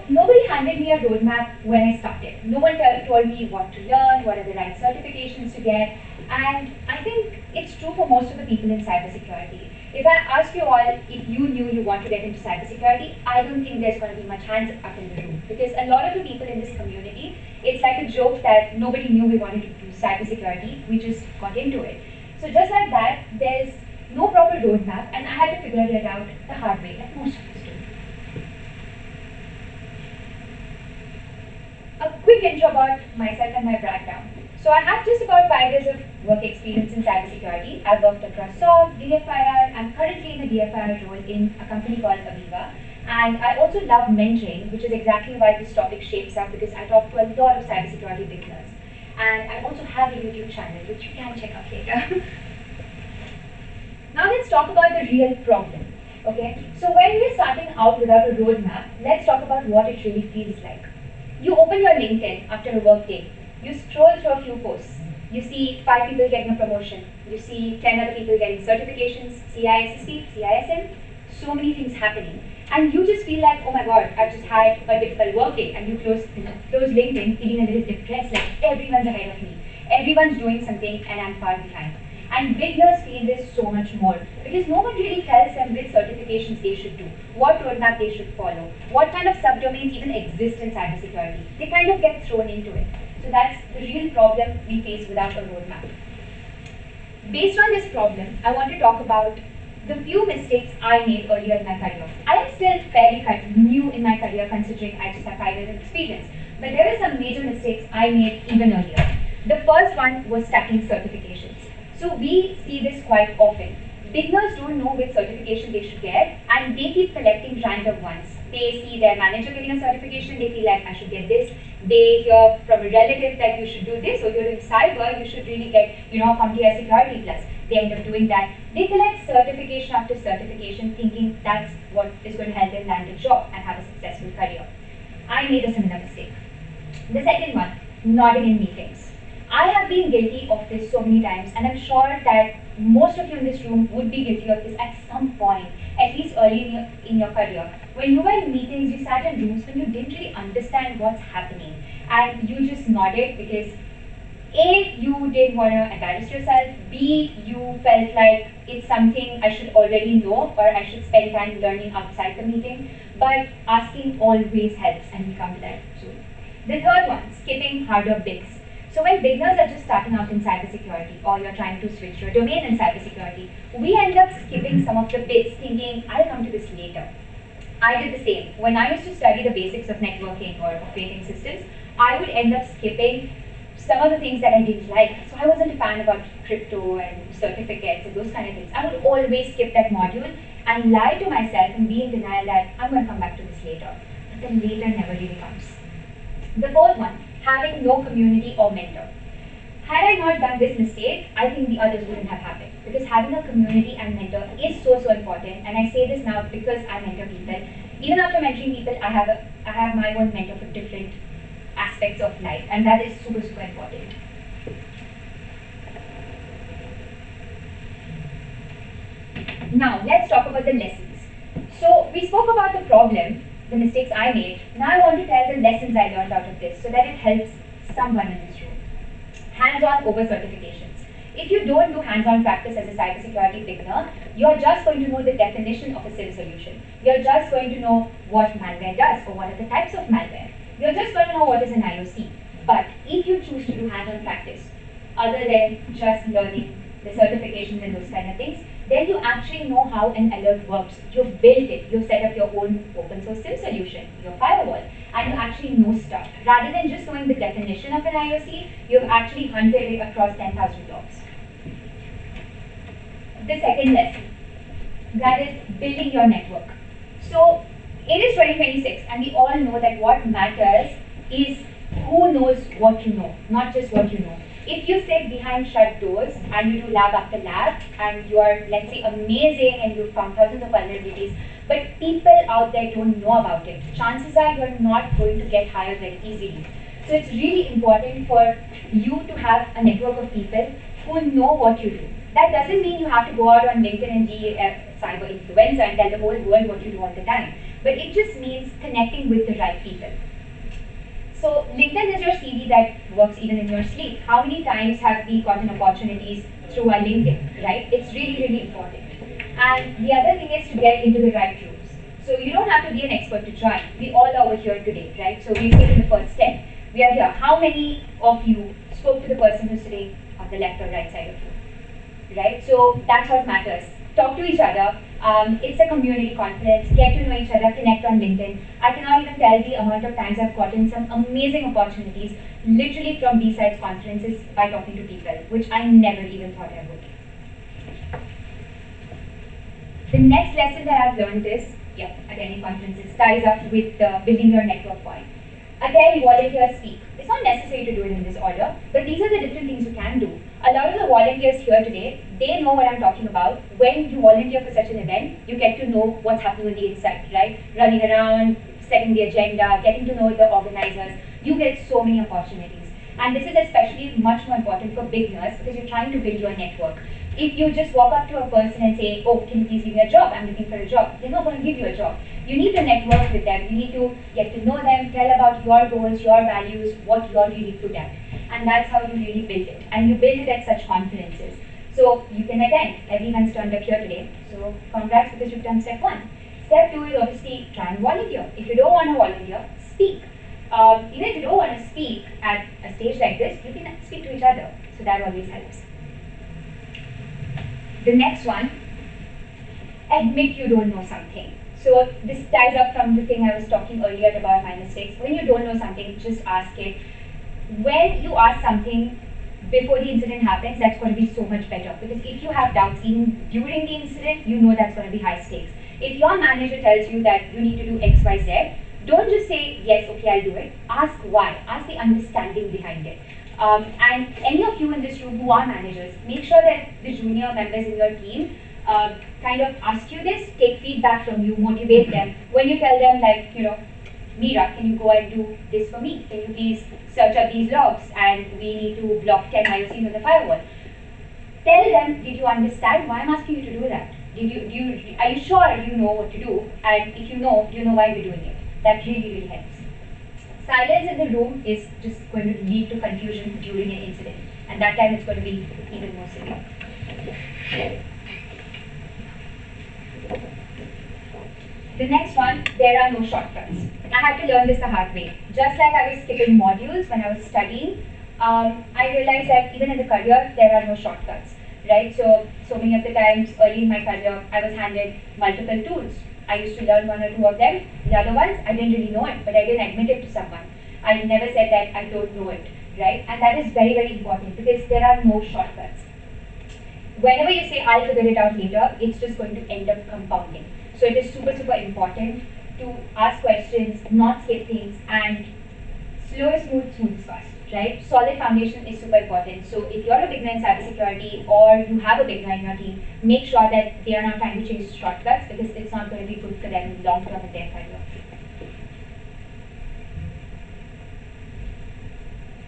nobody handed me a roadmap when I started. No one told me what to learn, what are the right certifications to get. And I think it's true for most of the people in cybersecurity. If I ask you all if you knew you want to get into cybersecurity, I don't think there's going to be much hands up in the room. Because a lot of the people in this community, it's like a joke that nobody knew we wanted to do cybersecurity, we just got into it. So just like that, there's no proper roadmap, and I had to figure it out the hard way, like most of us do. A quick intro about myself and my background. So I have just about 5 years of work experience in cybersecurity. I've worked across SOC, DFIR. I'm currently in a DFIR role in a company called Aviva. And I also love mentoring, which is exactly why this topic shapes up, because I talk to a lot of cybersecurity beginners. And I also have a YouTube channel, which you can check out later. Now let's talk about the real problem. Okay? So when we're starting out without a roadmap, let's talk about what it really feels like. You open your LinkedIn after a work day. You scroll through a few posts. You see 5 people getting a promotion. You see 10 other people getting certifications, CISSP, CISM, so many things happening. And you just feel like, oh my god, I've just had a difficult work day. And you close LinkedIn feeling a little depressed, like everyone's ahead of me. Everyone's doing something and I'm far behind. And beginners feel this so much more because no one really tells them which certifications they should do, what roadmap they should follow, what kind of subdomains even exist in cybersecurity. They kind of get thrown into it. So that's the real problem we face without a roadmap. Based on this problem, I want to talk about the few mistakes I made earlier in my career. I am still fairly new in my career considering I just have 5 years of experience, but there were some major mistakes I made even earlier. The first one was stacking certifications. So we see this quite often. Beginners don't know which certification they should get and they keep collecting random ones. They see their manager getting a certification, they feel like I should get this. They hear from a relative that you should do this, or you're in cyber, you should really get, CompTIA Security Plus. They end up doing that. They collect certification after certification thinking that's what is going to help them land a job and have a successful career. I made a similar mistake. The second one, nodding in meetings. I have been guilty of this so many times, and I'm sure that most of you in this room would be guilty of this at some point, at least early in your career. When you were in meetings, you sat in rooms when you didn't really understand what's happening, and you just nodded because A, you didn't want to embarrass yourself, B, you felt like it's something I should already know or I should spend time learning outside the meeting, but asking always helps, and we'll come to that soon. The third one, skipping harder bits. So when beginners are just starting out in cybersecurity or you're trying to switch to a domain in cybersecurity, we end up skipping some of the bits thinking, I'll come to this later. I did the same. When I used to study the basics of networking or operating systems, I would end up skipping some of the things that I didn't like. So I wasn't a fan about crypto and certificates and those kind of things. I would always skip that module and lie to myself and be in denial that I'm going to come back to this later. But then later never really comes. The fourth one, having no community or mentor. Had I not done this mistake, I think the others wouldn't have happened. Because having a community and mentor is so important. And I say this now because I mentor people. Even after mentoring people, I have my own mentor for different aspects of life, and that is super, super important. Now, let's talk about the lessons. So, we spoke about the problem, the mistakes I made. Now I want to tell the lessons I learned out of this so that it helps someone in this room. Hands-on over certifications. If you don't do hands-on practice as a cybersecurity beginner, you're just going to know the definition of a SIM solution. You're just going to know what malware does or what are the types of malware. You're just going to know what is an IOC. But if you choose to do hands-on practice, other than just learning the certifications and those kind of things, then you actually know how an alert works. You've built it. You've set up your own open source SIM solution, your firewall, and you actually know stuff. Rather than just knowing the definition of an IOC, you've actually hunted it across 10,000 logs. The second lesson, that is building your network. So it is 2026, and we all know that what matters is who knows what you know, not just what you know. If you sit behind shut doors and you do lab after lab and you are, let's say, amazing and you've found thousands of vulnerabilities, but people out there don't know about it, chances are you're not going to get hired very easily. So it's really important for you to have a network of people who know what you do. That doesn't mean you have to go out on LinkedIn and be a cyber influencer and tell the whole world what you do all the time. but it just means connecting with the right people. So LinkedIn is your CV that works even in your sleep. How many times have we gotten opportunities through our LinkedIn, right? It's really, really important. And the other thing is to get into the right rooms. So you don't have to be an expert to join. We all are over here today, right? So we've taken the first step. We are here. How many of you spoke to the person who's sitting on the left or right side of you, right? So that's what matters. Talk to each other. It's a community conference. Get to know each other. Connect on LinkedIn. I cannot even tell the amount of times I've gotten some amazing opportunities literally from B-Sides conferences by talking to people, which I never even thought I would. The next lesson that I've learned is, attending conferences ties up with building your network point. Attend, volunteer, speak. It's not necessary to do it in this order, but these are the different things you can do. A lot of the volunteers here today, they know what I'm talking about. When you volunteer for such an event, you get to know what's happening on the inside, right? Running around, setting the agenda, getting to know the organizers. You get so many opportunities. And this is especially much more important for beginners because you're trying to build your network. If you just walk up to a person and say, oh, can you please give me a job? I'm looking for a job. They're not going to give you a job. You need to network with them. You need to get to know them, tell about your goals, your values, what you're really good at. And that's how you really build it. And you build it at such conferences. So you can attend. Everyone's turned up here today. So congrats because you've done step 1. Step 2 is obviously try and volunteer. If you don't want to volunteer, speak. Even if you don't want to speak at a stage like this, you can speak to each other. So that always helps. The next one, admit you don't know something. So this ties up from the thing I was talking earlier about my mistakes. When you don't know something, just ask it. When you ask something before the incident happens, that's going to be so much better. Because if you have doubts even during the incident, you know that's going to be high stakes. If your manager tells you that you need to do X, Y, Z, don't just say, yes, okay, I'll do it. Ask why. Ask the understanding behind it. And any of you in this room who are managers, make sure that the junior members in your team kind of ask you this, take feedback from you, motivate them. When you tell them like, Meera, can you go and do this for me? Can you please search up these logs and we need to block 10 IOCs on the firewall? Tell them, did you understand why I'm asking you to do that? Are you sure you know what to do? And if you know, do you know why we're doing it? That really, really helps. Silence in the room is just going to lead to confusion during an incident. And that time it's going to be even more severe. The next one, there are no shortcuts. I had to learn this the hard way. Just like I was skipping modules when I was studying, I realized that even in the career, there are no shortcuts, right? So many of the times early in my career, I was handed multiple tools. I used to learn 1 or 2 of them. The other ones, I didn't really know it, but I didn't admit it to someone. I never said that I don't know it, right? And that is very, very important because there are no shortcuts. Whenever you say, I'll figure it out later, it's just going to end up compounding. So it is super, super important to ask questions, not skip things, and slow is smooth, smooth is fast, right? Solid foundation is super important. So if you're a beginner in cybersecurity or you have a beginner in your team, make sure that they are not trying to chase shortcuts because it's not going to be good for them in the long term in their career.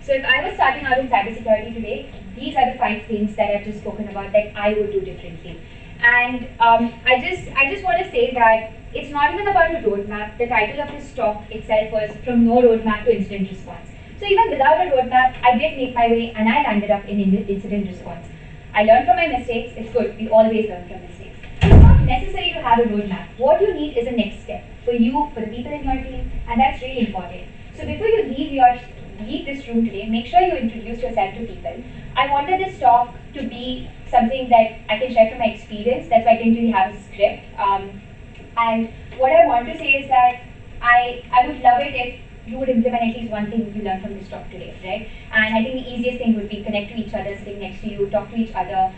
So if I was starting out in cybersecurity today, these are the 5 things that I've just spoken about that I would do differently. And I just want to say that it's not even about a roadmap. The title of this talk itself was From No Roadmap to Incident Response. So even without a roadmap, I did make my way and I landed up in incident response. I learned from my mistakes. It's good. We always learn from mistakes. It's not necessary to have a roadmap. What you need is a next step for you, for the people in your team, and that's really important. So before you leave this room today, make sure you introduce yourself to people. I wanted this talk to be something that I can share from my experience. That's why I didn't really have a script. And what I want to say is that I would love it if you would implement at least one thing you learned from this talk today, right? And I think the easiest thing would be connect to each other, sitting next to you, talk to each other,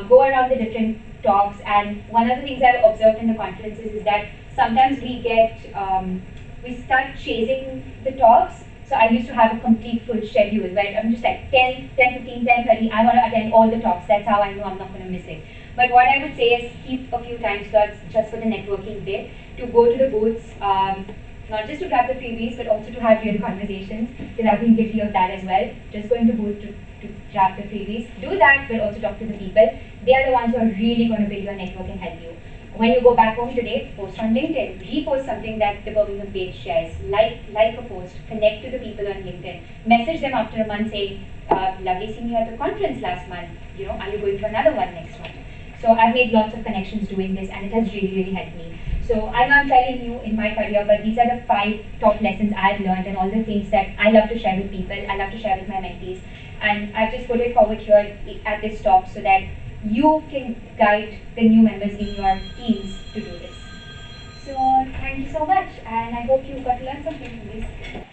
go around the different talks. And one of the things I've observed in the conferences is that sometimes we start chasing the talks. So I used to have a complete full schedule where I'm just like 10, 15, 10, 30, I want to attend all the talks. That's how I know I'm not going to miss it. But what I would say is keep a few time slots just for the networking bit, to go to the booths, not just to grab the freebies, but also to have real conversations, because I've been guilty of that as well. Just going to booth to grab the freebies. Do that, but also talk to the people. They are the ones who are really going to build your network and help you. When you go back home today, post on LinkedIn, repost something that the Birmingham page shares, like a post, connect to the people on LinkedIn, message them after a month saying, lovely seeing you at the conference last month, are you going to another one next month? So I've made lots of connections doing this, and it has really, really helped me. So I know I'm fairly new in my career, but these are the 5 top lessons I've learned and all the things that I love to share with people, I love to share with my mentees. And I've just put it forward here at this talk so that you can guide the new members in your teams to do this. So thank you so much, and I hope you got to learn something from this.